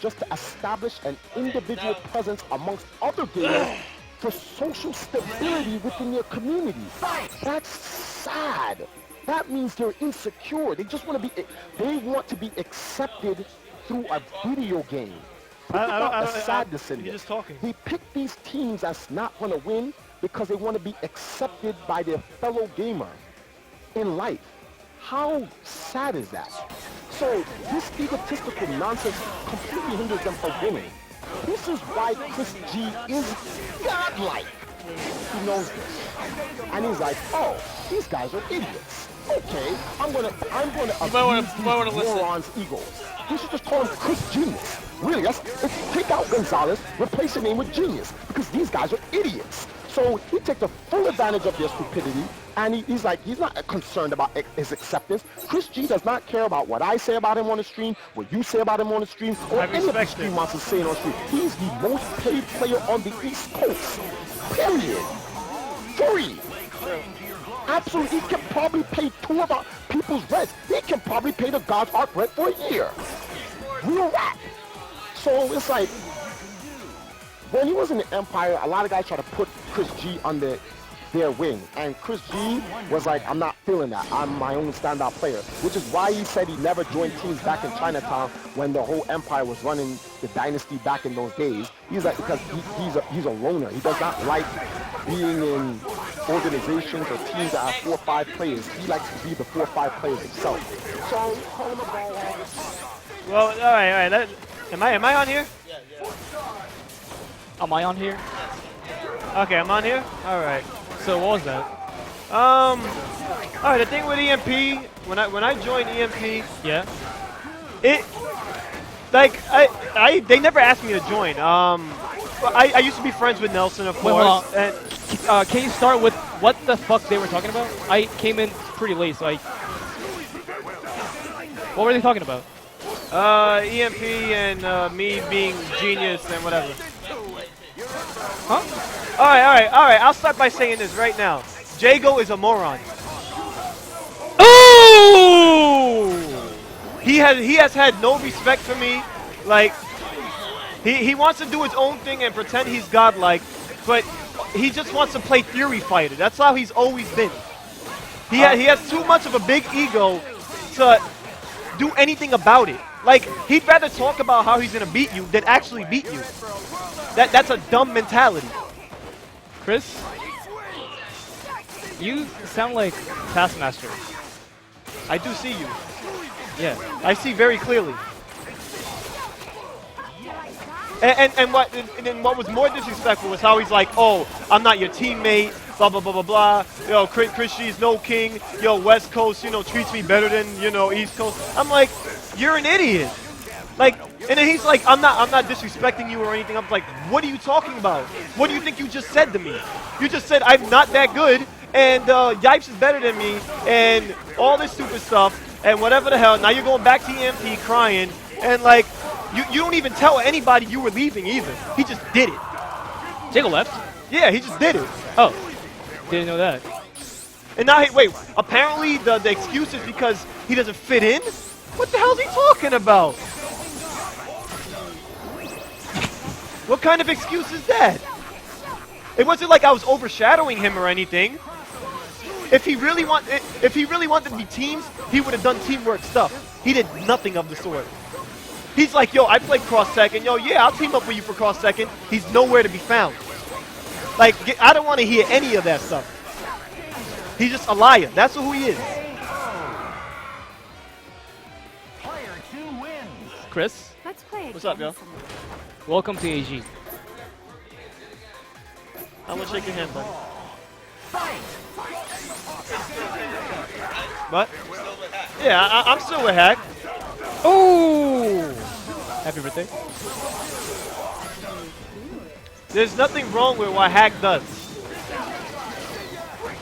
just to establish an individual presence amongst other gamers for social stability within their community. That's sad. That means they're insecure. They just want to be, they want to be accepted through a video game. Think about the sadness in this. They pick these teams that's not going to win because they want to be accepted by their fellow gamer in life. How sad is that? So this egotistical nonsense completely hinders them from winning. This is why Chris G is godlike. He knows this. And he's like, oh, these guys are idiots. Okay, I'm gonna abuse these morons' egos. We should just call him Chris Genius. Really, let's take out Gonzalez, replace the name with Genius, because these guys are idiots. So he takes a full advantage of their stupidity, and he's not concerned about his acceptance. Chris G does not care about what I say about him on the stream, what you say about him on the stream, or any of the stream masters say on the stream. He's the most paid player on the East Coast. Period. Free. Absolutely, he can probably pay 2 of our people's rents. He can probably pay the God's Ark rent for a year. Real rap. So it's like, when he was in the Empire, a lot of guys try to put Chris G under their wing. And Chris G was like, I'm not feeling that. I'm my own standout player. Which is why he said he never joined teams back in Chinatown when the whole Empire was running the dynasty back in those days. He's like, because he's a loner. He does not like being in organizations or teams that have 4 or 5 players. He likes to be the 4 or 5 players himself. So, call him a ball. Well, all right. Am I on here? Yeah. Am I on here? Okay, I'm on here? All right. So what was that? All right, the thing with EMP, when I joined EMP, Yeah. They never asked me to join. I used to be friends with Nelson, of course. And can you start with what the fuck they were talking about? I came in pretty late, so what were they talking about? EMP and me being genius and whatever. Huh? All right. I'll start by saying this right now. Jago is a moron. Ooh! He has had no respect for me. Like, he wants to do his own thing and pretend he's godlike, but he just wants to play Fury Fighter. That's how he's always been. He has too much of a big ego to do anything about it. Like, he'd rather talk about how he's gonna beat you than actually beat you. That's a dumb mentality. Chris, you sound like Taskmaster. I do see you. Yeah. I see very clearly. And what was more disrespectful was how he's like, oh, I'm not your teammate, blah, blah, blah, blah, blah. Yo, Chris G's no king. Yo, West Coast, treats me better than, East Coast. I'm like, you're an idiot. Like, and then he's like, I'm not disrespecting you or anything. I'm like, what are you talking about? What do you think you just said to me? You just said I'm not that good, and Yipes is better than me, and all this stupid stuff, and whatever the hell. Now you're going back to EMP crying, and like, you don't even tell anybody you were leaving either. He just did it. Jago left? Yeah, he just did it. Oh, didn't know that. And now, wait, apparently the excuse is because he doesn't fit in? What the hell is he talking about? What kind of excuse is that? It wasn't like I was overshadowing him or anything. If he really wanted to be teams, he would have done teamwork stuff. He did nothing of the sort. He's like, yo, I play cross-second. Yo, yeah, I'll team up with you for cross-second. He's nowhere to be found. Like, I don't want to hear any of that stuff. He's just a liar. That's who he is. Chris, Let's play. What's up, yo? welcome to AG. I'm gonna shake your hand, bud. What? Yeah, I'm still with Hack. Oh! Happy birthday. There's nothing wrong with what Hack does.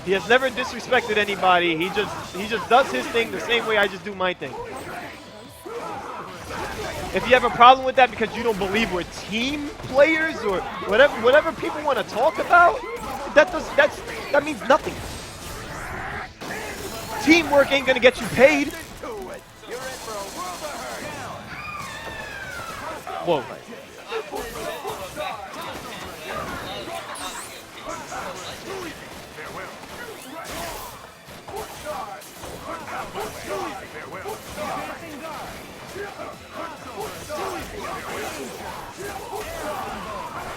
He has never disrespected anybody. He just does his thing the same way I just do my thing. If you have a problem with that because you don't believe we're team players or whatever people want to talk about, that means nothing. Teamwork ain't gonna get you paid. Whoa.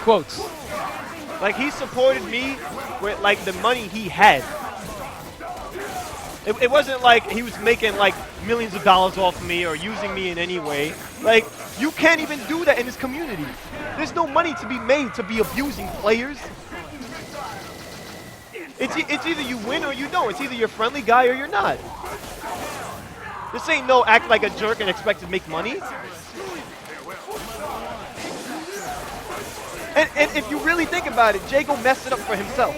Quotes. Like, he supported me with, like, the money he had. It wasn't like he was making, like, millions of dollars off of me or using me in any way. Like, you can't even do that in this community. There's no money to be made to be abusing players. It's either you win or you don't. It's either you're a friendly guy or you're not. This ain't no act like a jerk and expect to make money. And if you really think about it, Jago messed it up for himself.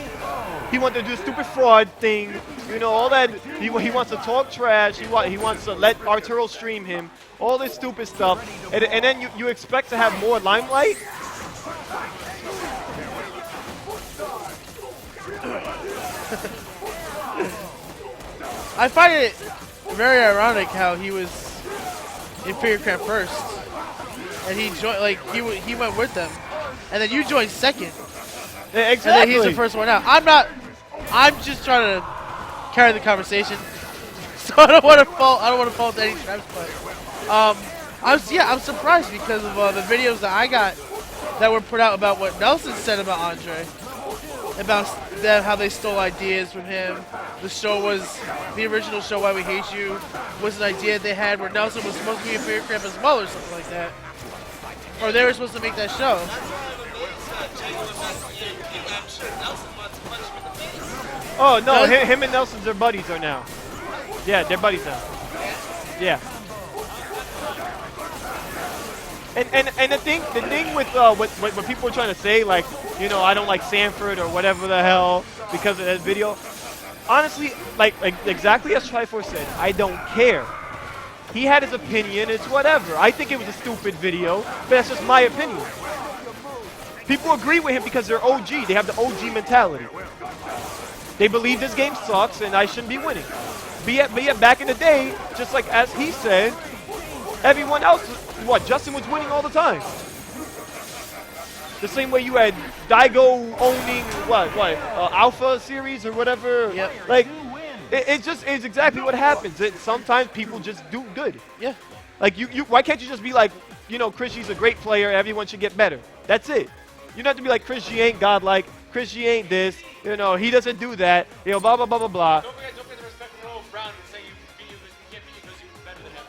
He wanted to do a stupid fraud thing, you know, all that. He wants to talk trash. He wants to let Arturo stream him, all this stupid stuff. And then you expect to have more limelight? I find it very ironic how he was in Figure Cramp first, and he joined, like, he went with them, and then you joined second. Yeah, exactly. And then he's the first one out. I'm just trying to carry the conversation, so I don't want to fall into any traps. But I'm surprised because of the videos that I got that were put out about what Nelson said about Andre, about them, how they stole ideas from him. The original show Why We Hate You was an idea they had where Nelson was supposed to be a Figure Cramp as well or something like that, or they were supposed to make that show. Oh, no, him and Nelson's their buddies are now. Yeah, they're buddies now. Yeah. And the thing with what people are trying to say, like, you know, I don't like Sanford or whatever the hell because of that video. Honestly, like exactly as Triforce said, I don't care. He had his opinion, it's whatever. I think it was a stupid video, but that's just my opinion. People agree with him because they're OG. They have the OG mentality. They believe this game sucks and I shouldn't be winning. But yet back in the day, just like as he said, everyone else, Justin was winning all the time. The same way you had Daigo owning, Alpha series or whatever. Yep. Like, it's exactly what happens. Sometimes people just do good. Yeah. Like, why can't you just be like, you know, Chris G's a great player, everyone should get better. That's it. You don't have to be like, Chris G ain't godlike, Chris G ain't this, you know, he doesn't do that, you know, blah, blah, blah, blah, blah. Don't forget the respect of Noel Brown and say you can't beat you because you're better than him.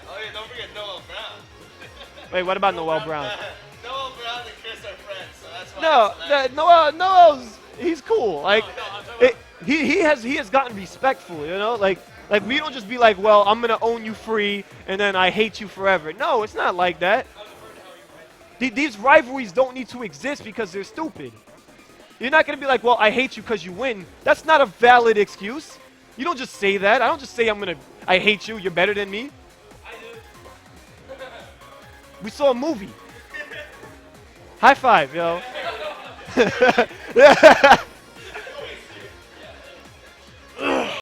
Oh yeah, don't forget Noel Brown. Wait, what about Noel Brown? Noel Brown and Chris are friends, so that's why. No, Noel's, he's cool. Like, he has gotten respectful, you know? Like we don't just be like, well, I'm going to own you free and then I hate you forever. No, it's not like that. These rivalries don't need to exist because they're stupid. You're not going to be like, well, I hate you because you win. That's not a valid excuse. You don't just say that. I don't just say I hate you, you're better than me. I do. We saw a movie. High five, yo.